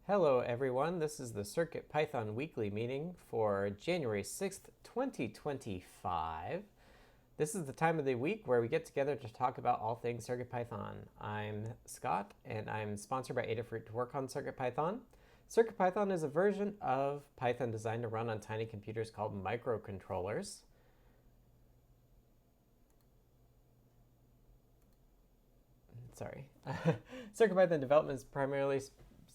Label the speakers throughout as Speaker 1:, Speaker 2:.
Speaker 1: Hello everyone, this is the CircuitPython weekly meeting for January 6th, 2025. This is the time of the week where we get together to talk about all things CircuitPython. I'm Scott and I'm sponsored by Adafruit to work on CircuitPython. CircuitPython is a version of Python designed to run on tiny computers called microcontrollers. CircuitPython development is primarily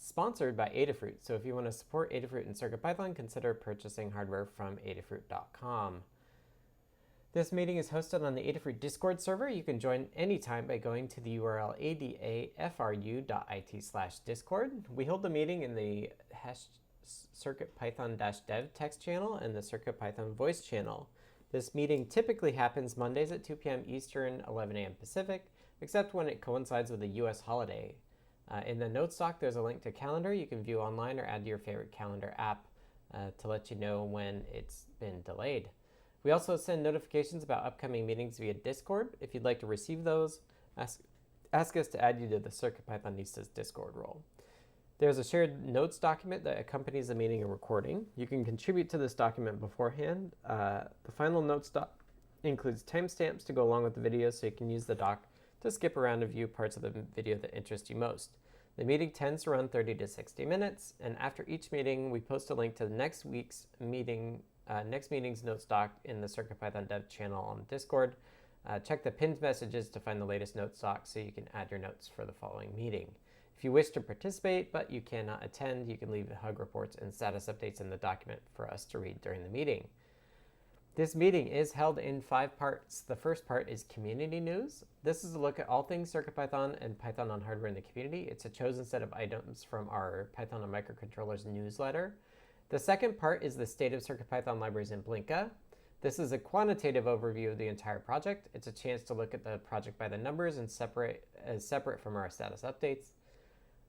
Speaker 1: sponsored by Adafruit. So if you want to support Adafruit and CircuitPython, consider purchasing hardware from adafruit.com. This meeting is hosted on the Adafruit Discord server. You can join anytime by going to the URL adafru.it/discord. We hold the meeting in the CircuitPython-dev text channel and the CircuitPython voice channel. This meeting typically happens Mondays at 2 p.m. Eastern, 11 a.m. Pacific, except when it coincides with a U.S. holiday. In the notes doc, there's a link to calendar you can view online or add to your favorite calendar app to let you know when it's been delayed. We also send notifications about upcoming meetings via Discord. If you'd like to receive those, ask us to add you to the CircuitPythonistas Discord role. There's a shared notes document that accompanies the meeting and recording. You can contribute to this document beforehand. The final notes doc includes timestamps to go along with the video, so you can use the doc to skip around and view parts of the video that interest you most. The meeting tends to run 30 to 60 minutes, and after each meeting, we post a link to the next meeting's notes doc in the CircuitPython dev channel on Discord. Check the pinned messages to find the latest notes doc so you can add your notes for the following meeting. If you wish to participate but you cannot attend, you can leave hug reports and status updates in the document for us to read during the meeting. This meeting is held in 5 parts. The first part is community news. This is a look at all things CircuitPython and Python on hardware in the community. It's a chosen set of items from our Python on microcontrollers newsletter. The second part is the state of CircuitPython libraries in Blinka. This is a quantitative overview of the entire project. It's a chance to look at the project by the numbers and separate from our status updates.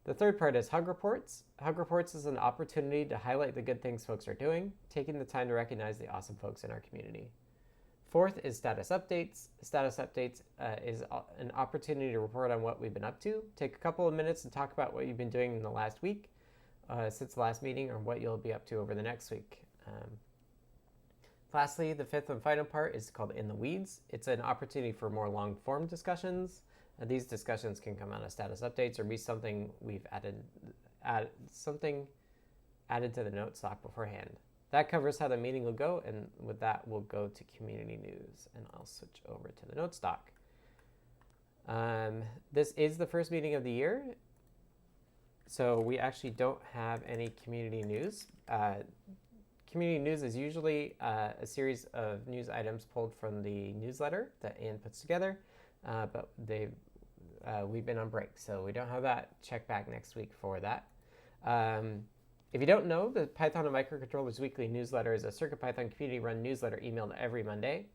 Speaker 1: The third part is Hug Reports. Hug Reports is an opportunity to highlight the good things folks are doing, taking the time to recognize the awesome folks in our community. Fourth is Status Updates. Status Updates is an opportunity to report on what we've been up to. Take a couple of minutes and talk about what you've been doing in the last week since the last meeting, or what you'll be up to over the next week. Lastly, the fifth and final part is called In the Weeds. It's an opportunity for more long-form discussions. These discussions can come out of status updates or be something we've added to the notes doc beforehand. That covers how the meeting will go, and with that, we'll go to community news, and I'll switch over to the notes doc. This is the first meeting of the year, so we actually don't have any community news. Community news is usually a series of news items pulled from the newsletter that Ian puts together. But we've been on break, so we don't have that. Check back next week for that. If you don't know, the Python and Microcontrollers Weekly newsletter is a CircuitPython community-run newsletter emailed every Monday.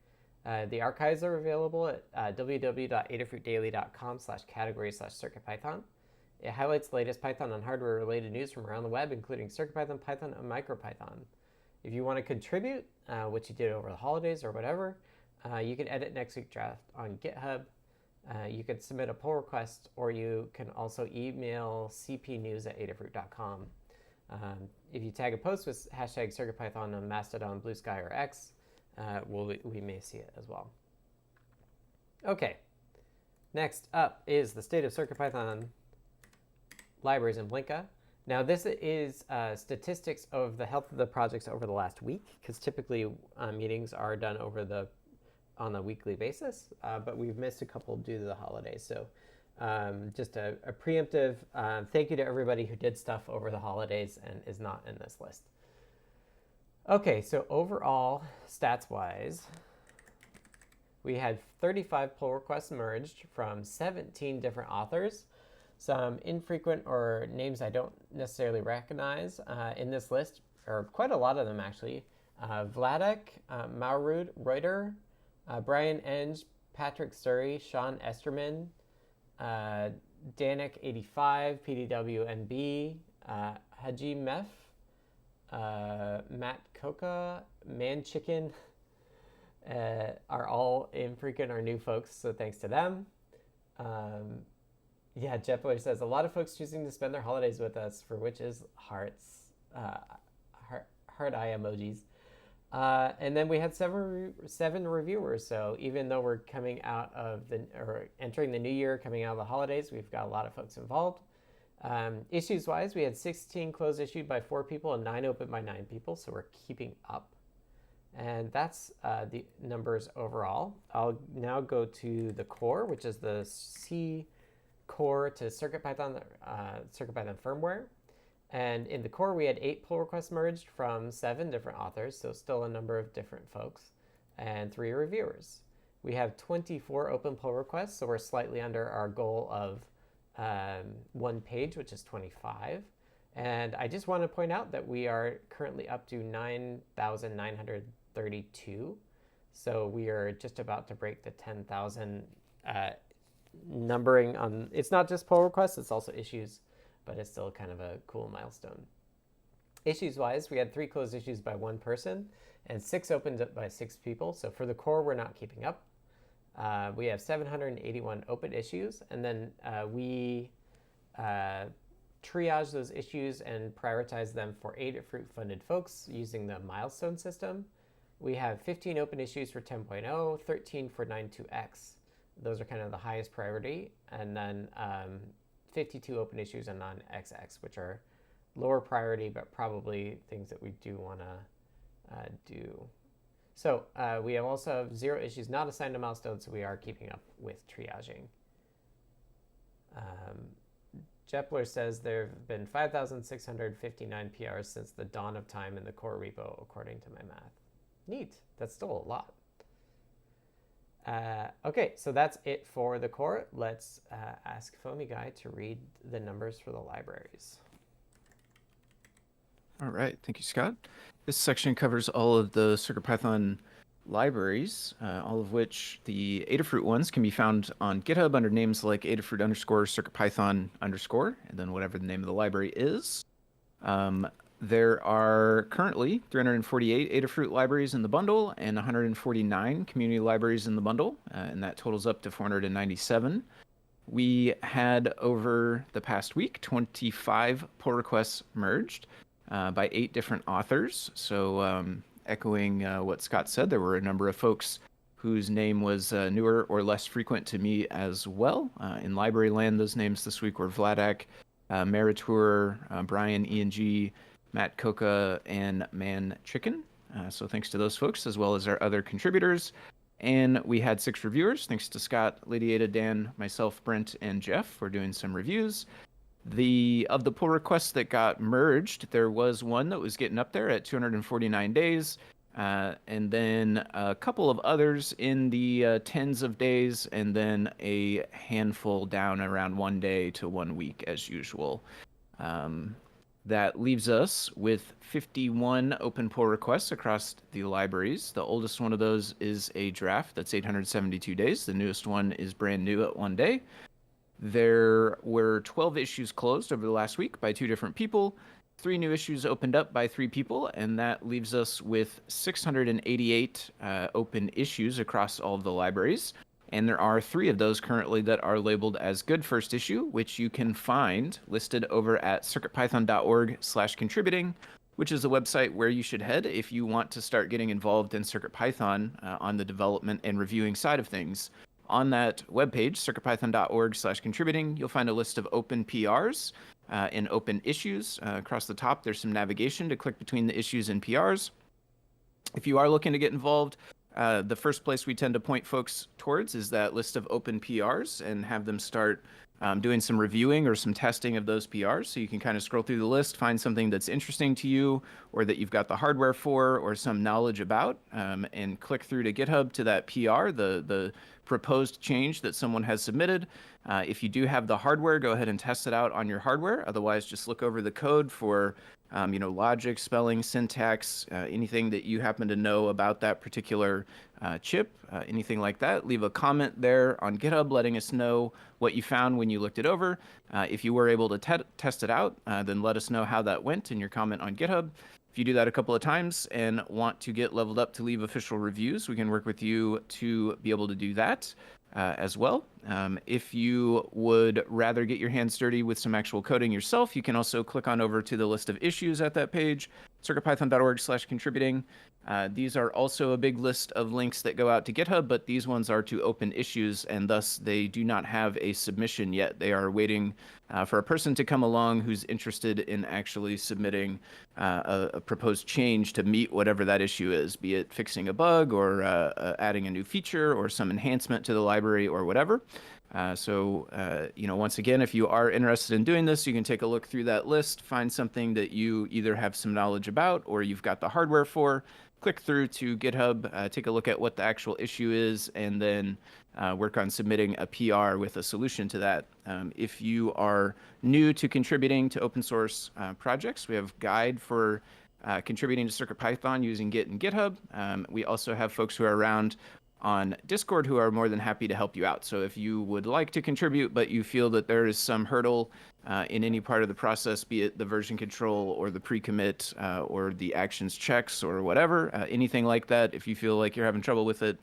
Speaker 1: The archives are available at www.adafruitdaily.com/category/CircuitPython. It highlights the latest Python and hardware-related news from around the web, including CircuitPython, Python, and MicroPython. If you want to contribute, which you did over the holidays or whatever, you can edit next week's draft on GitHub. You can submit a pull request, or you can also email cpnews@adafruit.com. If you tag a post with hashtag CircuitPython on Mastodon, Blue Sky, or X, we may see it as well. Okay, next up is the state of CircuitPython libraries in Blinka. Now this is statistics of the health of the projects over the last week, because typically meetings are done on a weekly basis, but we've missed a couple due to the holidays. So just a preemptive thank you to everybody who did stuff over the holidays and is not in this list. Okay, so overall, stats-wise, we had 35 pull requests merged from 17 different authors. Some infrequent or names I don't necessarily recognize in this list, or quite a lot of them actually. Vladek, Maurud, Reuter, Brian Enge, Patrick Surrey, Sean Esterman, Danik85, PDWNB, Haji Mef, Matt Koka, Man Chicken are all infrequent or new folks, so thanks to them. Yeah, Jepler says a lot of folks choosing to spend their holidays with us, for which is hearts, heart eye emojis. And then we had seven reviewers. So even though we're coming out of or entering the new year, coming out of the holidays, we've got a lot of folks involved. Issues wise, we had 16 closed issued by 4 people and 9 open by 9 people. So we're keeping up. And that's the numbers overall. I'll now go to the core, which is the C core to CircuitPython, CircuitPython firmware. And in the core, we had 8 pull requests merged from 7 different authors, so still a number of different folks, and 3 reviewers. We have 24 open pull requests, so we're slightly under our goal of 1 page, which is 25. And I just want to point out that we are currently up to 9,932. So we are just about to break the 10,000 numbering on. It's not just pull requests, it's also issues, but it's still kind of a cool milestone. Issues wise, we had 3 closed issues by 1 person and 6 opened up by 6 people. So for the core, we're not keeping up. We have 781 open issues, and then we triage those issues and prioritize them for Adafruit funded folks using the milestone system. We have 15 open issues for 10.0, 13 for 9.2x. Those are kind of the highest priority. And then 52 open issues on non-XX, which are lower priority, but probably things that we do want to do. So we have also have 0 issues not assigned to milestones, so we are keeping up with triaging. Jepler says there have been 5,659 PRs since the dawn of time in the core repo, according to my math. Neat. That's still a lot. Okay, so that's it for the core. Let's ask Foamy Guy to read the numbers for the libraries.
Speaker 2: All right, thank you, Scott. This section covers all of the CircuitPython libraries, all of which the Adafruit ones can be found on GitHub under names like Adafruit _ CircuitPython _ and then whatever the name of the library is. There are currently 348 Adafruit libraries in the bundle and 149 community libraries in the bundle, and that totals up to 497. We had, over the past week, 25 pull requests merged by 8 different authors. So echoing what Scott said, there were a number of folks whose name was newer or less frequent to me as well. In library land, those names this week were Vladak, Meritor, Brian ENG, Matt Coca, and Man Chicken. So thanks to those folks, as well as our other contributors. And we had 6 reviewers. Thanks to Scott, Lady Ada, Dan, myself, Brent, and Jeff for doing some reviews. Of the pull requests that got merged, there was one that was getting up there at 249 days, and then a couple of others in the tens of days, and then a handful down around 1 day to 1 week as usual. That leaves us with 51 open pull requests across the libraries. The oldest one of those is a draft that's 872 days. The newest one is brand new at 1 day. There were 12 issues closed over the last week by 2 different people, 3 new issues opened up by 3 people, and that leaves us with 688 open issues across all of the libraries. And there are 3 of those currently that are labeled as good first issue, which you can find listed over at circuitpython.org/contributing, which is the website where you should head if you want to start getting involved in CircuitPython on the development and reviewing side of things. On that webpage, circuitpython.org/contributing, you'll find a list of open PRs and open issues. Across the top, there's some navigation to click between the issues and PRs. If you are looking to get involved, the first place we tend to point folks towards is that list of open PRs and have them start doing some reviewing or some testing of those PRs. So you can kind of scroll through the list, find something that's interesting to you or that you've got the hardware for or some knowledge about, and click through to GitHub to that PR, the proposed change that someone has submitted. If you do have the hardware, go ahead and test it out on your hardware. Otherwise, just look over the code for logic, spelling, syntax, anything that you happen to know about that particular chip, anything like that. Leave a comment there on GitHub letting us know what you found when you looked it over. If you were able to test it out, then let us know how that went in your comment on GitHub. If you do that a couple of times and want to get leveled up to leave official reviews, we can work with you to be able to do that. as well. If you would rather get your hands dirty with some actual coding yourself, you can also click on over to the list of issues at that page, circuitpython.org/contributing. These are also a big list of links that go out to GitHub, but these ones are to open issues, and thus they do not have a submission yet. They are waiting for a person to come along who's interested in actually submitting a proposed change to meet whatever that issue is, be it fixing a bug or adding a new feature or some enhancement to the library or whatever. Once again, if you are interested in doing this, you can take a look through that list, find something that you either have some knowledge about or you've got the hardware for, click through to GitHub, take a look at what the actual issue is, and then work on submitting a PR with a solution to that. If you are new to contributing to open source projects, we have a guide for contributing to CircuitPython using Git and GitHub. We also have folks who are around on Discord who are more than happy to help you out. So if you would like to contribute, but you feel that there is some hurdle in any part of the process, be it the version control or the pre-commit or the actions checks or whatever, anything like that, if you feel like you're having trouble with it,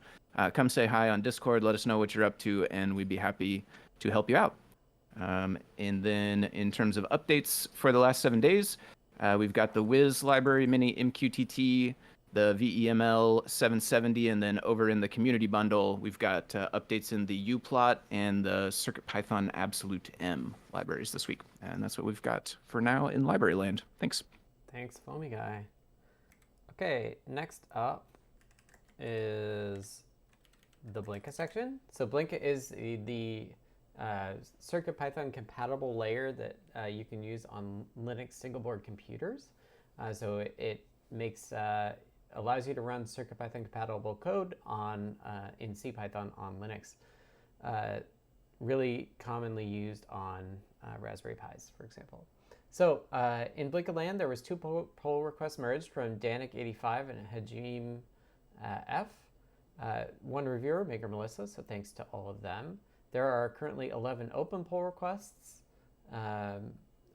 Speaker 2: come say hi on Discord, let us know what you're up to, and we'd be happy to help you out. And then in terms of updates for the last 7 days, we've got the Wiz library mini MQTT, the VEML 770, and then over in the community bundle, we've got updates in the uplot and the CircuitPython Absolute M libraries this week. And that's what we've got for now in library land. Thanks.
Speaker 1: Thanks, Foamy Guy. Okay, next up is the Blinka section. So Blinka is the CircuitPython compatible layer that you can use on Linux single board computers. So it makes allows you to run CircuitPython compatible code on in CPython on Linux. Really commonly used on Raspberry Pis, for example. So in Blinka land, there was 2 pull requests merged from Danik85 and Hajim F. 1 reviewer, Maker Melissa, so thanks to all of them. There are currently 11 open pull requests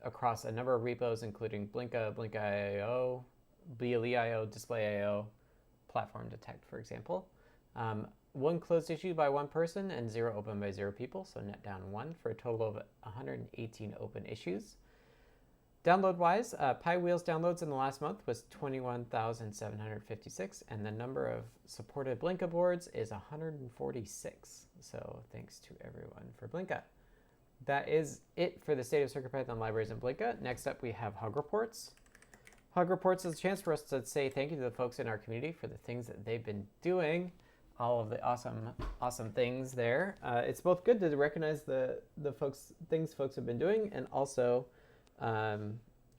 Speaker 1: across a number of repos, including Blinka, Blinka.io, BLE.io, Display.io, Platform Detect, for example. 1 closed issue by 1 person and 0 open by 0 people, so net down 1 for a total of 118 open issues. Download-wise, PyWheels downloads in the last month was 21,756, and the number of supported Blinka boards is 146. So thanks to everyone for Blinka. That is it for the state of CircuitPython libraries in Blinka. Next up, we have Hug Reports. Hug Reports is a chance for us to say thank you to the folks in our community for the things that they've been doing, all of the awesome things there. It's both good to recognize the things folks have been doing, and also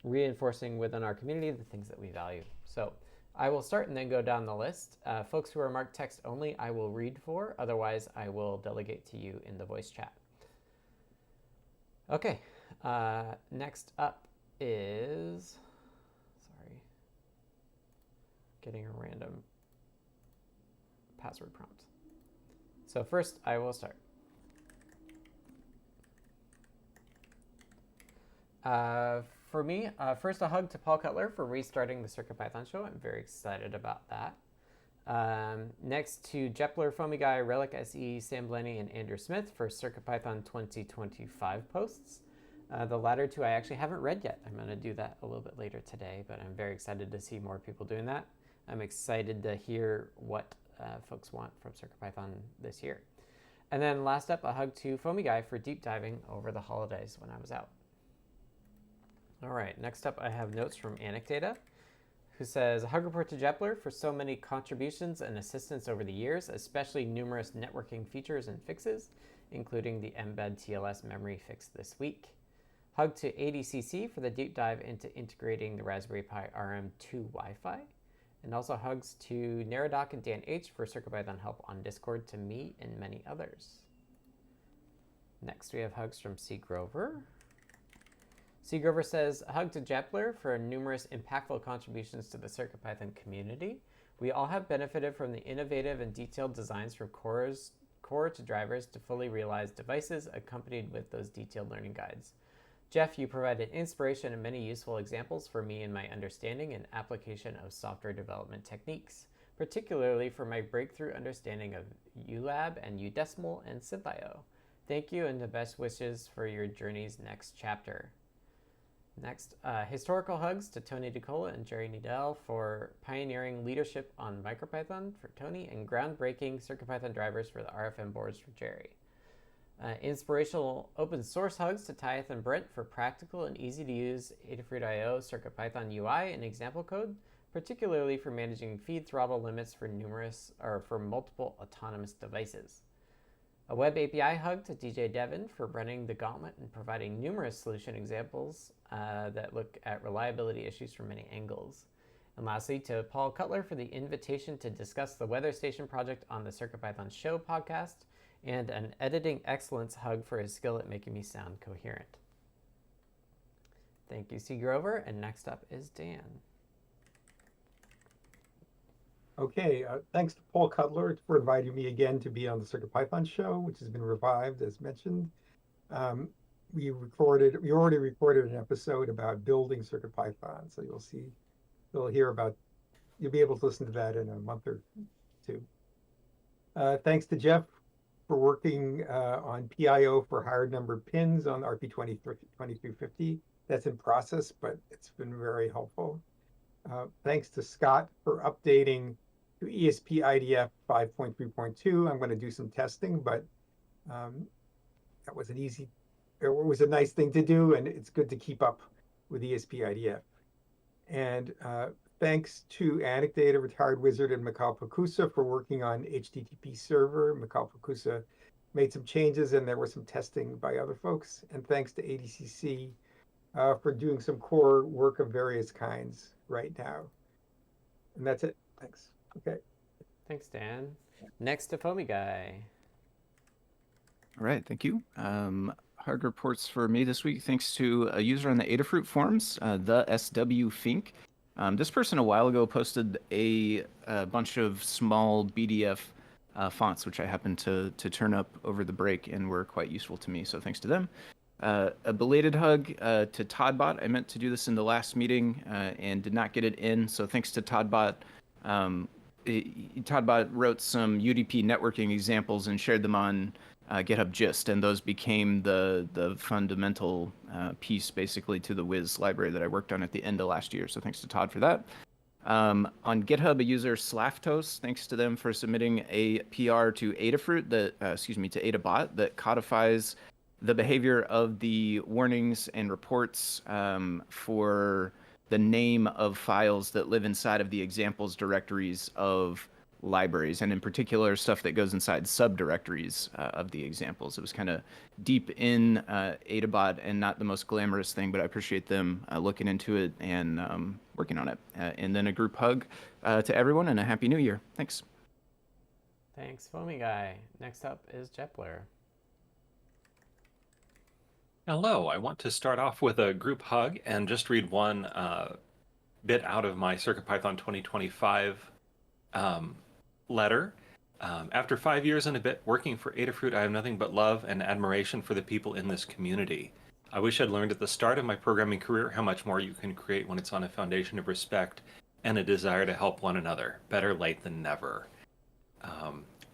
Speaker 1: reinforcing within our community the things that we value. So I will start and then go down the list. Folks who are marked text only, I will read for. Otherwise, I will delegate to you in the voice chat. Okay, next up is, sorry, getting a random password prompt. So first, I will start. For me, first a hug to Paul Cutler for restarting the CircuitPython show. I'm very excited about that. Next to Jepler, Foamy Guy, Relic SE, Sam Blenny, and Andrew Smith for CircuitPython 2025 posts. The latter 2 I actually haven't read yet. I'm going to do that a little bit later today, but I'm very excited to see more people doing that. I'm excited to hear what folks want from CircuitPython this year. And then last up, a hug to Foamy Guy for deep diving over the holidays when I was out. All right, next up I have notes from Anecdata, who says, a hug report to Jepler for so many contributions and assistance over the years, especially numerous networking features and fixes, including the embed TLS memory fix this week. Hug to ADCC for the deep dive into integrating the Raspberry Pi RM2 Wi-Fi. And also hugs to Neradoc and Dan H for CircuitPython help on Discord to me and many others. Next we have hugs from C. Grover. C. Grover says, a hug to Jepler for numerous impactful contributions to the CircuitPython community. We all have benefited from the innovative and detailed designs from core to drivers to fully realized devices accompanied with those detailed learning guides. Jeff, you provided inspiration and many useful examples for me in my understanding and application of software development techniques. particularly for my breakthrough understanding of ULab and UDecimal and SynthIO. Thank you and the best wishes for your journey's next chapter. Next, historical hugs to Tony DeCola and Jerry Needell for pioneering leadership on MicroPython for Tony and groundbreaking CircuitPython drivers for the RFM boards for Jerry. Inspirational open source hugs to Tyeth and Brent for practical and easy to use Adafruit.io CircuitPython UI and example code, particularly for managing feed throttle limits for multiple autonomous devices. A web API hug to DJ Devon for running the gauntlet and providing numerous solution examples that look at reliability issues from many angles. And lastly, to Paul Cutler for the invitation to discuss the Weather Station project on the CircuitPython Show podcast, and an editing excellence hug for his skill at making me sound coherent. Thank you, C. Grover, and next up is Dan.
Speaker 3: Okay, thanks to Paul Cutler for inviting me again to be on the CircuitPython show, which has been revived, as mentioned. We already recorded an episode about building CircuitPython, so you'll be able to listen to that in a month or two. Thanks to Jeff for working on PIO for higher number pins on RP2350. That's in process, but it's been very helpful. Thanks to Scott for updating to ESP IDF 5.3.2. I'm going to do some testing, but it was a nice thing to do, and it's good to keep up with ESP IDF. And thanks to Anecdata, Retired Wizard, and Mikhail Pokusa for working on HTTP server. Mikhail Pokusa made some changes, and there was some testing by other folks. And thanks to ADCC for doing some core work of various kinds right now. And that's it. Thanks. Okay.
Speaker 1: Thanks, Dan. Next to Foamy Guy.
Speaker 2: All right, thank you. Hard reports for me this week, thanks to a user on the Adafruit forums, the SW Fink. This person a while ago posted a bunch of small BDF fonts, which I happened to turn up over the break and were quite useful to me, so thanks to them. A belated hug to Toddbot. I meant to do this in the last meeting and did not get it in, so thanks to Toddbot. Toddbot wrote some UDP networking examples and shared them on GitHub Gist, and those became the fundamental piece, basically, to the Wiz library that I worked on at the end of last year, so thanks to Todd for that. On GitHub, a user Slaftos, thanks to them for submitting a PR to Adafruit, to Adabot, that codifies the behavior of the warnings and reports for the name of files that live inside of the examples directories of libraries, and in particular stuff that goes inside subdirectories of the examples. It was kind of deep in Adabot and not the most glamorous thing, but I appreciate them looking into it and working on it. And then a group hug to everyone and a Happy New Year. Thanks.
Speaker 1: Thanks, Foamy Guy. Next up is Jepler.
Speaker 4: Hello, I want to start off with a group hug and just read one bit out of my CircuitPython 2025 letter. After 5 years and a bit working for Adafruit, I have nothing but love and admiration for the people in this community. I wish I'd learned at the start of my programming career how much more you can create when it's on a foundation of respect and a desire to help one another. Better late than never.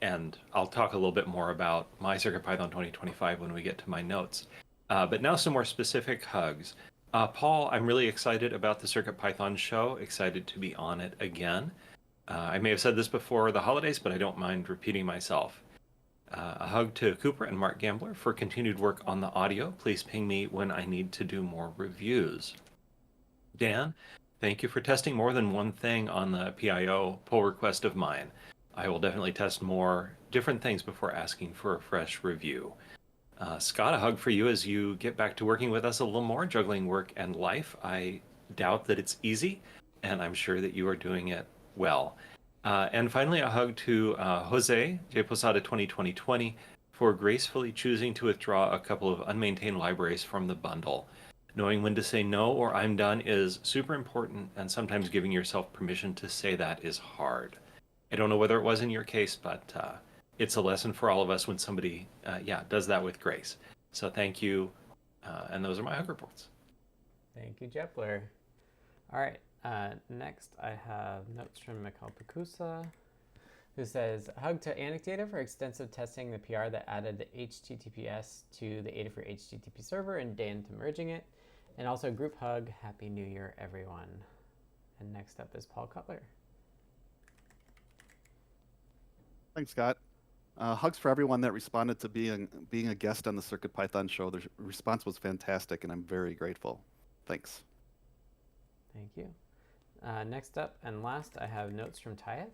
Speaker 4: And I'll talk a little bit more about my CircuitPython 2025 when we get to my notes. But now some more specific hugs. Paul, I'm really excited about the CircuitPython show, excited to be on it again. I may have said this before the holidays, but I don't mind repeating myself. A hug to Cooper and Mark Gambler for continued work on the audio. Please ping me when I need to do more reviews. Dan, thank you for testing more than one thing on the PIO pull request of mine. I will definitely test more different things before asking for a fresh review. Scott, a hug for you as you get back to working with us a little more, juggling work and life. I doubt that it's easy, and I'm sure that you are doing it well. And finally, a hug to Jose J. Posada 2020 for gracefully choosing to withdraw a couple of unmaintained libraries from the bundle. Knowing when to say no or I'm done is super important, and sometimes giving yourself permission to say that is hard. I don't know whether it was in your case, but it's a lesson for all of us when somebody, does that with grace. So thank you, and those are my hug reports.
Speaker 1: Thank you, Jepler. All right, Next, I have notes from Mikhail Pakusa, who says, hug to Anecdata for extensive testing the PR that added the HTTPS to the Adafruit HTTP server and Dan to merging it. And also group hug, Happy New Year, everyone. And next up is Paul Cutler.
Speaker 5: Thanks, Scott. Hugs for everyone that responded to being a guest on the CircuitPython show. The response was fantastic, and I'm very grateful. Thanks.
Speaker 1: Thank you. Next up and last, I have notes from Tyeth,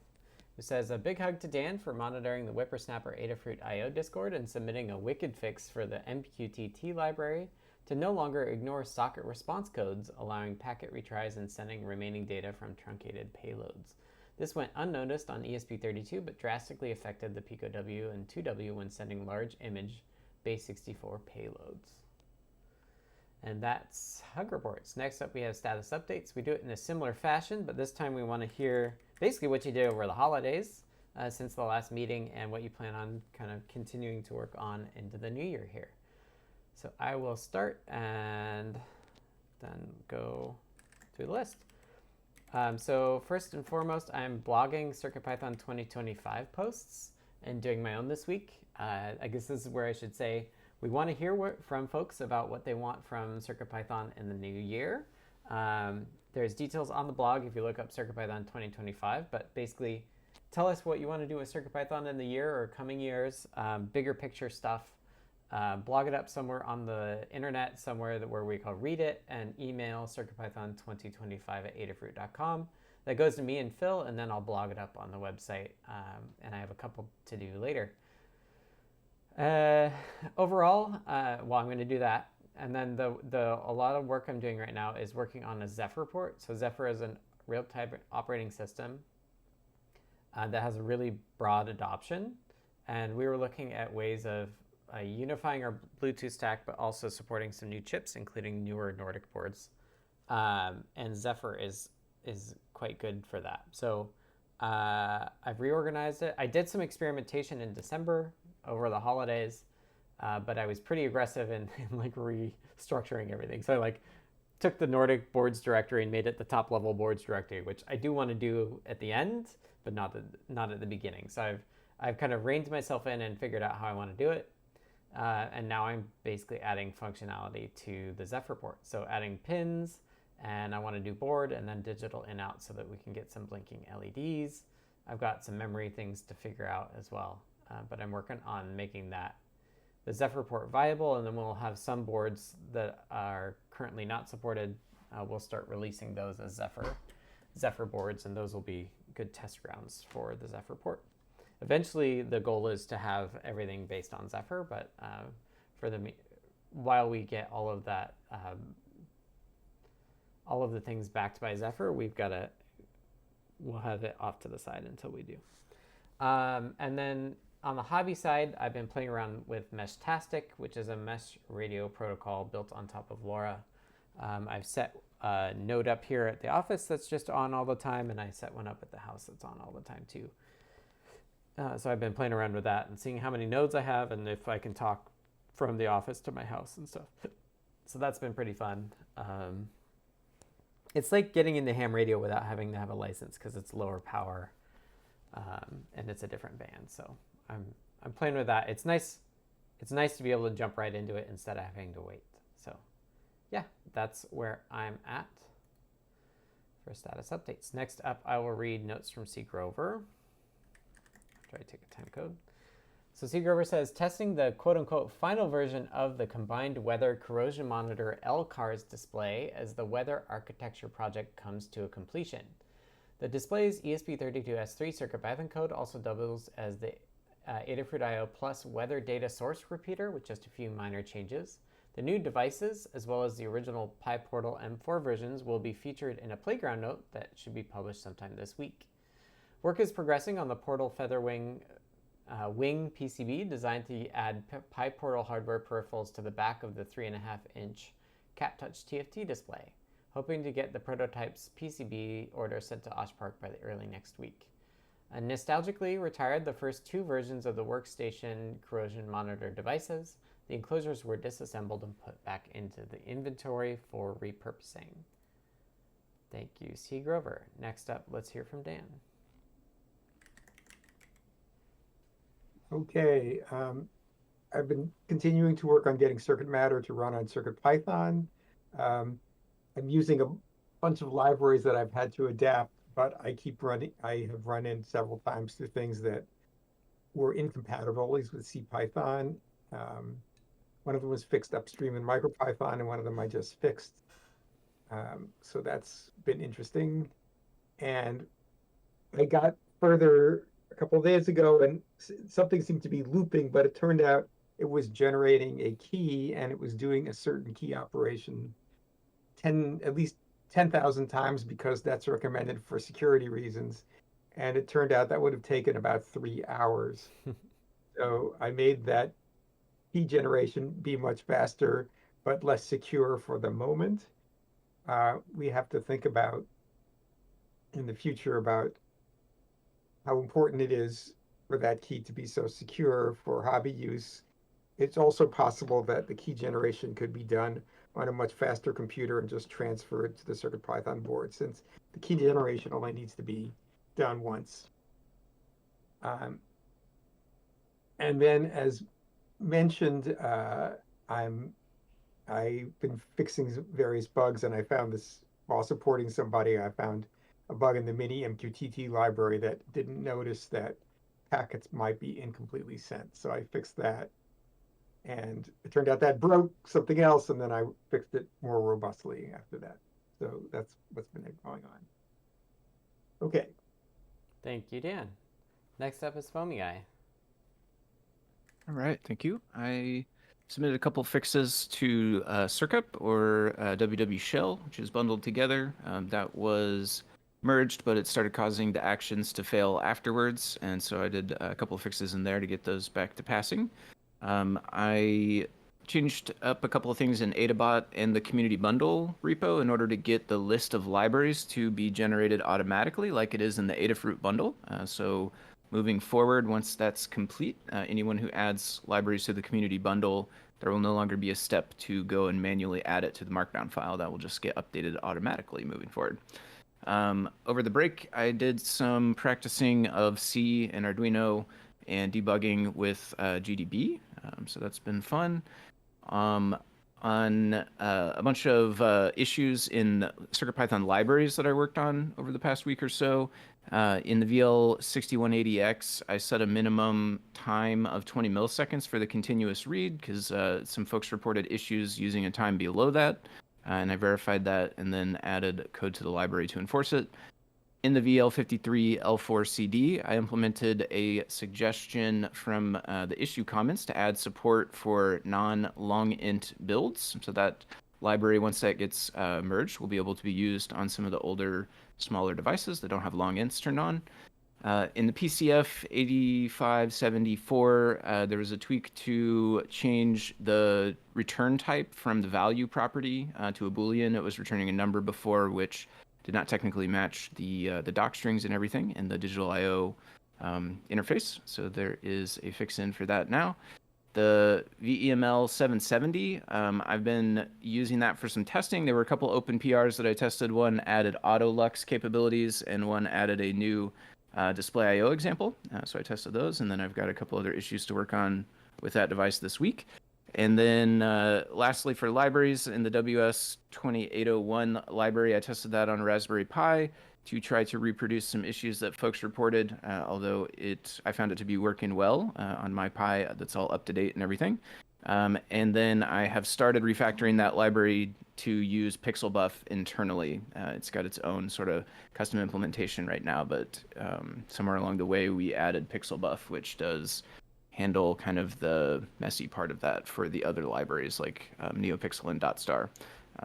Speaker 1: who says, a big hug to Dan for monitoring the Whippersnapper Adafruit IO Discord and submitting a wicked fix for the MQTT library to no longer ignore socket response codes, allowing packet retries and sending remaining data from truncated payloads. This went unnoticed on ESP32, but drastically affected the PicoW and 2W when sending large image base64 payloads. And that's hug reports. Next up, we have status updates. We do it in a similar fashion, but this time we want to hear basically what you did over the holidays since the last meeting and what you plan on kind of continuing to work on into the new year here. So I will start and then go through the list. So first and foremost, I'm blogging CircuitPython 2025 posts and doing my own this week. I guess this is where I should say we want to hear from folks about what they want from CircuitPython in the new year. There's details on the blog if you look up CircuitPython 2025, but basically tell us what you want to do with CircuitPython in the year or coming years, bigger picture stuff. Blog it up somewhere on the internet, somewhere where we call read it, and email circuitpython2025@adafruit.com. That goes to me and Phil, and then I'll blog it up on the website, and I have a couple to do later. Overall, well, I'm going to do that, and then a lot of work I'm doing right now is working on a Zephyr port. So Zephyr is a real-time operating system that has a really broad adoption, and we were looking at ways of unifying our Bluetooth stack, but also supporting some new chips, including newer Nordic boards. And Zephyr is quite good for that. So I've reorganized it. I did some experimentation in December over the holidays, but I was pretty aggressive in like restructuring everything. So I like took the Nordic boards directory and made it the top level boards directory, which I do want to do at the end, but not at the beginning. So I've kind of reined myself in and figured out how I want to do it. And now I'm basically adding functionality to the Zephyr port. So adding pins, and I want to do board and then digital in out so that we can get some blinking LEDs. I've got some memory things to figure out as well, but I'm working on making the Zephyr port viable, and then we'll have some boards that are currently not supported. We'll start releasing those as Zephyr boards, and those will be good test grounds for the Zephyr port. Eventually, the goal is to have everything based on Zephyr, but while we get all of that, all of the things backed by Zephyr, we'll have it off to the side until we do. And then on the hobby side, I've been playing around with Meshtastic, which is a mesh radio protocol built on top of LoRa. I've set a node up here at the office that's just on all the time, and I set one up at the house that's on all the time too. So I've been playing around with that and seeing how many nodes I have and if I can talk from the office to my house and stuff. So that's been pretty fun. It's like getting into ham radio without having to have a license because it's lower power and it's a different band. So I'm playing with that. It's nice to be able to jump right into it instead of having to wait. So yeah, that's where I'm at for status updates. Next up, I will read notes from C. Grover. After I take a time code. So C. Grover says, testing the quote-unquote final version of the combined weather corrosion monitor LCARS display as the weather architecture project comes to a completion. The display's ESP32S3 CircuitPython code also doubles as the Adafruit IO Plus weather data source repeater with just a few minor changes. The new devices, as well as the original PyPortal M4 versions, will be featured in a playground note that should be published sometime this week. Work is progressing on the Portal Featherwing Wing PCB designed to add PyPortal hardware peripherals to the back of the 3.5-inch CapTouch TFT display, hoping to get the prototype's PCB order sent to Oshpark by the early next week. Nostalgically retired the first two versions of the workstation corrosion monitor devices. The enclosures were disassembled and put back into the inventory for repurposing. Thank you, C. Grover. Next up, let's hear from Dan.
Speaker 3: Okay, I've been continuing to work on getting Circuit Matter to run on CircuitPython. I'm using a bunch of libraries that I've had to adapt, but I have run in several times to things that were incompatible, at least with CPython. One of them was fixed upstream in MicroPython, and one of them I just fixed. So that's been interesting. And I got further a couple of days ago, and something seemed to be looping, but it turned out it was generating a key, and it was doing a certain key operation at least 10,000 times, because that's recommended for security reasons. And it turned out that would have taken about 3 hours. So I made that key generation be much faster, but less secure for the moment. We have to think about in the future about how important it is for that key to be so secure for hobby use. It's also possible that the key generation could be done on a much faster computer and just transferred to the CircuitPython board, since the key generation only needs to be done once. And then, as mentioned, I've been fixing various bugs, and I found this while supporting somebody. I found a bug in the mini MQTT library that didn't notice that packets might be incompletely sent. So I fixed that. And it turned out that broke something else, and then I fixed it more robustly after that. So that's what's been going on. Okay.
Speaker 1: Thank you, Dan. Next up is Foamy Guy.
Speaker 2: All right, thank you. I submitted a couple fixes to Circup, or WW Shell, which is bundled together. That was merged, but it started causing the actions to fail afterwards, and so I did a couple of fixes in there to get those back to passing. I changed up a couple of things in Adabot and the community bundle repo in order to get the list of libraries to be generated automatically like it is in the Adafruit bundle. So moving forward, once that's complete, anyone who adds libraries to the community bundle, there will no longer be a step to go and manually add it to the Markdown file. That will just get updated automatically moving forward. Over the break, I did some practicing of C and Arduino and debugging with GDB, so that's been fun. On a bunch of issues in CircuitPython libraries that I worked on over the past week or so. In the VL6180X, I set a minimum time of 20 milliseconds for the continuous read, because some folks reported issues using a time below that, and I verified that and then added code to the library to enforce it. In the VL53L4CD, I implemented a suggestion from the issue comments to add support for non-long int builds. So that library, once that gets merged, will be able to be used on some of the older, smaller devices that don't have long ints turned on. In the PCF 8574, there was a tweak to change the return type from the value property to a Boolean. It was returning a number before, which did not technically match the doc strings and everything in the digital I/O interface. So there is a fix-in for that now. The VEML 770, I've been using that for some testing. There were a couple open PRs that I tested. One added auto lux capabilities, and one added a new display I/O example. So I tested those, and then I've got a couple other issues to work on with that device this week. And then lastly, for libraries, in the WS2801 library, I tested that on a Raspberry Pi to try to reproduce some issues that folks reported, although I found it to be working well on my Pi. That's all up to date and everything. And then I have started refactoring that library to use PixelBuff internally. It's got its own sort of custom implementation right now, but somewhere along the way, we added PixelBuff, which does handle kind of the messy part of that for the other libraries like NeoPixel and DotStar.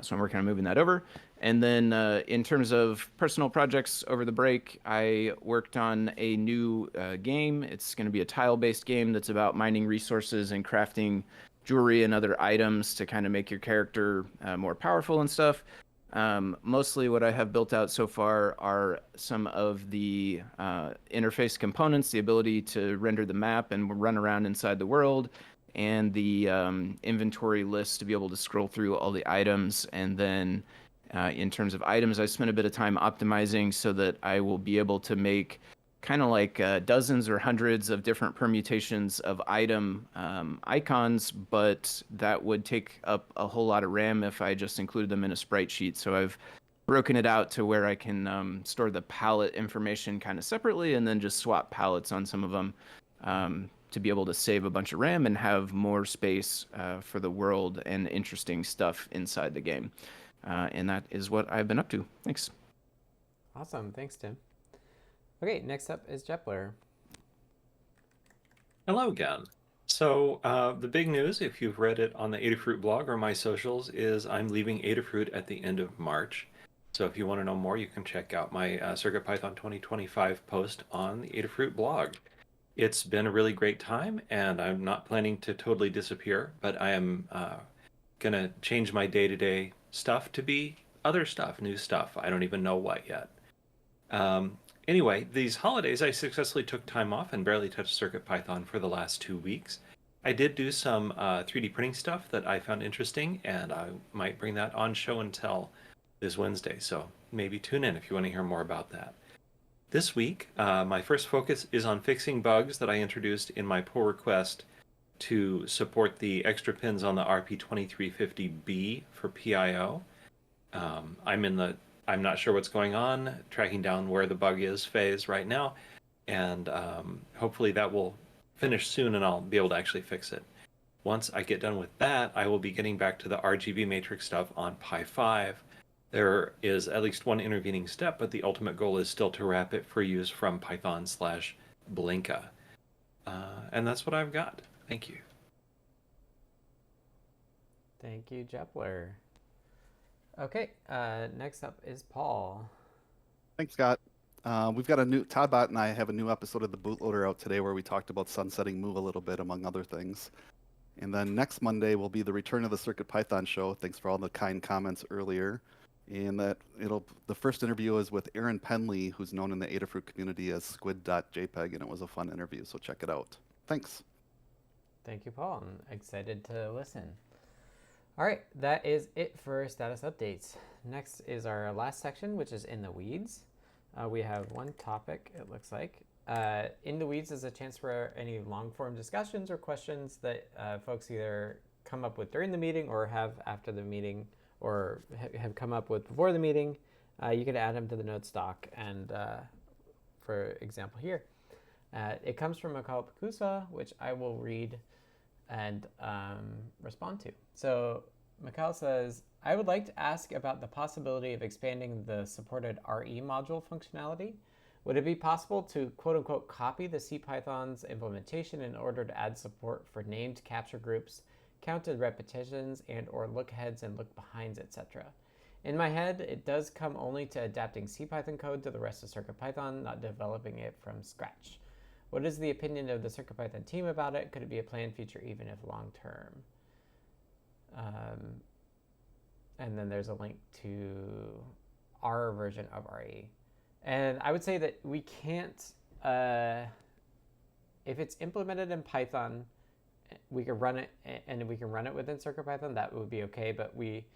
Speaker 2: So I'm working on moving that over. And then in terms of personal projects over the break, I worked on a new game. It's going to be a tile-based game that's about mining resources and crafting jewelry and other items to kind of make your character more powerful and stuff. Mostly what I have built out so far are some of the interface components, the ability to render the map and run around inside the world, and the inventory list to be able to scroll through all the items, and then in terms of items. I spent a bit of time optimizing so that I will be able to make kind of like dozens or hundreds of different permutations of item icons, but that would take up a whole lot of RAM if I just included them in a sprite sheet. So I've broken it out to where I can store the palette information kind of separately and then just swap palettes on some of them to be able to save a bunch of RAM and have more space for the world and interesting stuff inside the game. And that is what I've been up to. Thanks.
Speaker 1: Awesome. Thanks, Tim. Okay, next up is Jepler.
Speaker 4: Hello again. So the big news, if you've read it on the Adafruit blog or my socials, is I'm leaving Adafruit at the end of March. So if you want to know more, you can check out my CircuitPython 2025 post on the Adafruit blog. It's been a really great time, and I'm not planning to totally disappear, but I am going to change my day-to-day stuff to be other stuff, new stuff. I don't even know what yet. Anyway, these holidays, I successfully took time off and barely touched CircuitPython for the last 2 weeks. I did do some 3D printing stuff that I found interesting, and I might bring that on show and tell this Wednesday, so maybe tune in if you want to hear more about that. This week, my first focus is on fixing bugs that I introduced in my pull request to support the extra pins on the RP2350B for PIO. I'm not sure what's going on, tracking down where the bug is phase right now, and hopefully that will finish soon and I'll be able to actually fix it. Once I get done with that, I will be getting back to the RGB matrix stuff on Pi 5. There is at least one intervening step, but the ultimate goal is still to wrap it for use from Python/Blinka. And that's what I've got. Thank you.
Speaker 1: Thank you, Jepler. Okay, next up is Paul.
Speaker 5: Thanks, Scott. We've got a new, Toddbot and I have a new episode of the Bootloader out today where we talked about sunsetting Move a little bit, among other things. And then next Monday will be the return of the CircuitPython show. Thanks for all the kind comments earlier. And the first interview is with Aaron Penley, who's known in the Adafruit community as squid.jpg, and it was a fun interview, so check it out. Thanks.
Speaker 1: Thank you, Paul. I'm excited to listen. All right, that is it for status updates. Next is our last section, which is In the Weeds. We have one topic, it looks like. In the Weeds is a chance for any long-form discussions or questions that folks either come up with during the meeting or have after the meeting or have come up with before the meeting. You can add them to the notes doc, and for example here. It comes from Mikhail Pakusa, which I will read and respond to. So Mikhail says, I would like to ask about the possibility of expanding the supported RE module functionality. Would it be possible to quote-unquote copy the CPython's implementation in order to add support for named capture groups, counted repetitions, and or look-aheads and look-behinds, etc.? In my head, it does come only to adapting CPython code to the rest of CircuitPython, not developing it from scratch. What is the opinion of the CircuitPython team about it? Could it be a planned feature even if long-term? And then there's a link to our version of RE. And I would say that we can't, if it's implemented in Python, we can run it, and we can run it within CircuitPython, that would be okay, but we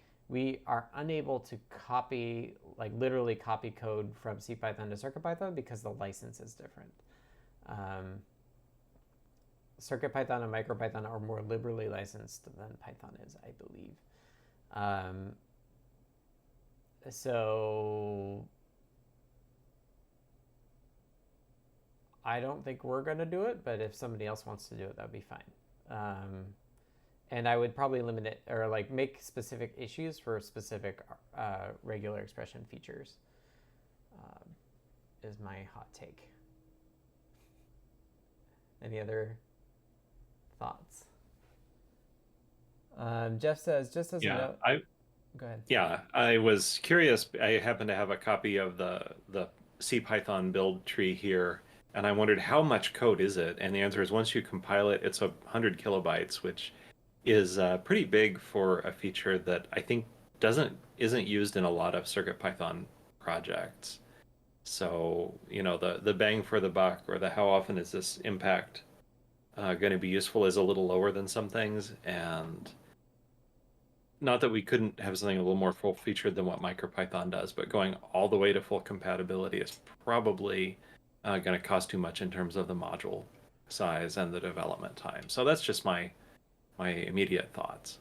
Speaker 1: are unable to copy, like literally copy code from CPython to CircuitPython because the license is different. CircuitPython and MicroPython are more liberally licensed than Python is, I believe. So I don't think we're going to do it, but if somebody else wants to do it, that'd be fine. And I would probably limit it, or like make specific issues for specific regular expression features, is my hot take. Any other thoughts? Jeff says, just as a note. Go ahead.
Speaker 4: Yeah, I was curious. I happen to have a copy of the CPython build tree here, and I wondered how much code is it? And the answer is once you compile it, it's 100 kilobytes, which is pretty big for a feature that I think isn't used in a lot of CircuitPython projects. So, you know, the bang for the buck, or the how often is this impact going to be useful, is a little lower than some things. And not that we couldn't have something a little more full featured than what MicroPython does, but going all the way to full compatibility is probably going to cost too much in terms of the module size and the development time. So that's just my immediate thoughts.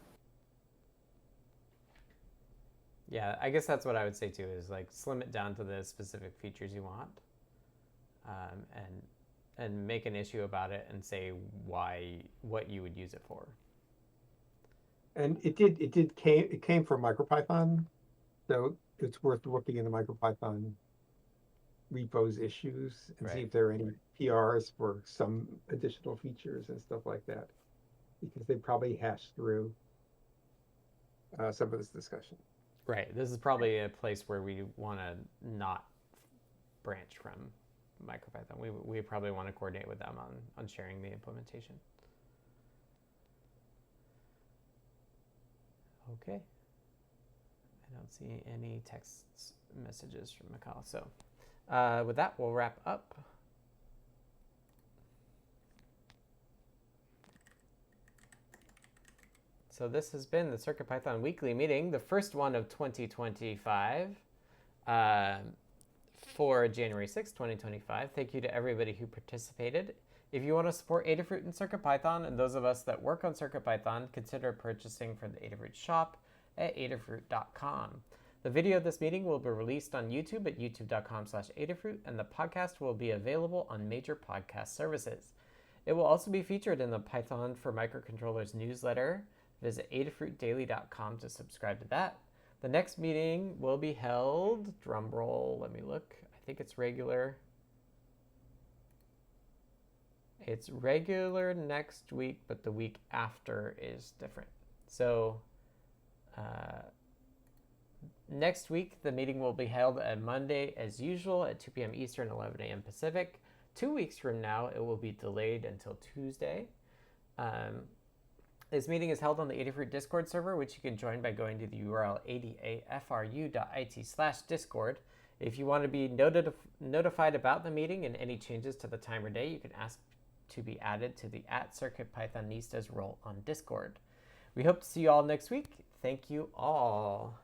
Speaker 1: Yeah, I guess that's what I would say too, is like slim it down to the specific features you want, and make an issue about it and say what you would use it for.
Speaker 3: And it came from MicroPython, so it's worth looking in the MicroPython repos issues and see
Speaker 1: Right.
Speaker 3: if there are any PRs for some additional features and stuff like that, because they probably hashed through some of this discussion.
Speaker 1: Right. This is probably a place where we want to not branch from MicroPython. We probably want to coordinate with them on sharing the implementation. Okay. I don't see any text messages from Mikhail. So with that, we'll wrap up. So this has been the CircuitPython weekly meeting, the first one of 2025 for January 6, 2025. Thank you to everybody who participated. If you want to support Adafruit and CircuitPython, and those of us that work on CircuitPython, consider purchasing from the Adafruit shop at adafruit.com. The video of this meeting will be released on YouTube at youtube.com/Adafruit, and the podcast will be available on major podcast services. It will also be featured in the Python for Microcontrollers newsletter. Visit adafruitdaily.com to subscribe to that. The next meeting will be held, drum roll, let me look. I think it's regular. It's regular next week, but the week after is different. So next week, the meeting will be held on Monday as usual at 2 p.m. Eastern, 11 a.m. Pacific. 2 weeks from now, it will be delayed until Tuesday. This meeting is held on the Adafruit Discord server, which you can join by going to the URL adafru.it/discord. If you want to be notified about the meeting and any changes to the time or day, you can ask to be added to the @CircuitPythonistas role on Discord. We hope to see you all next week. Thank you all.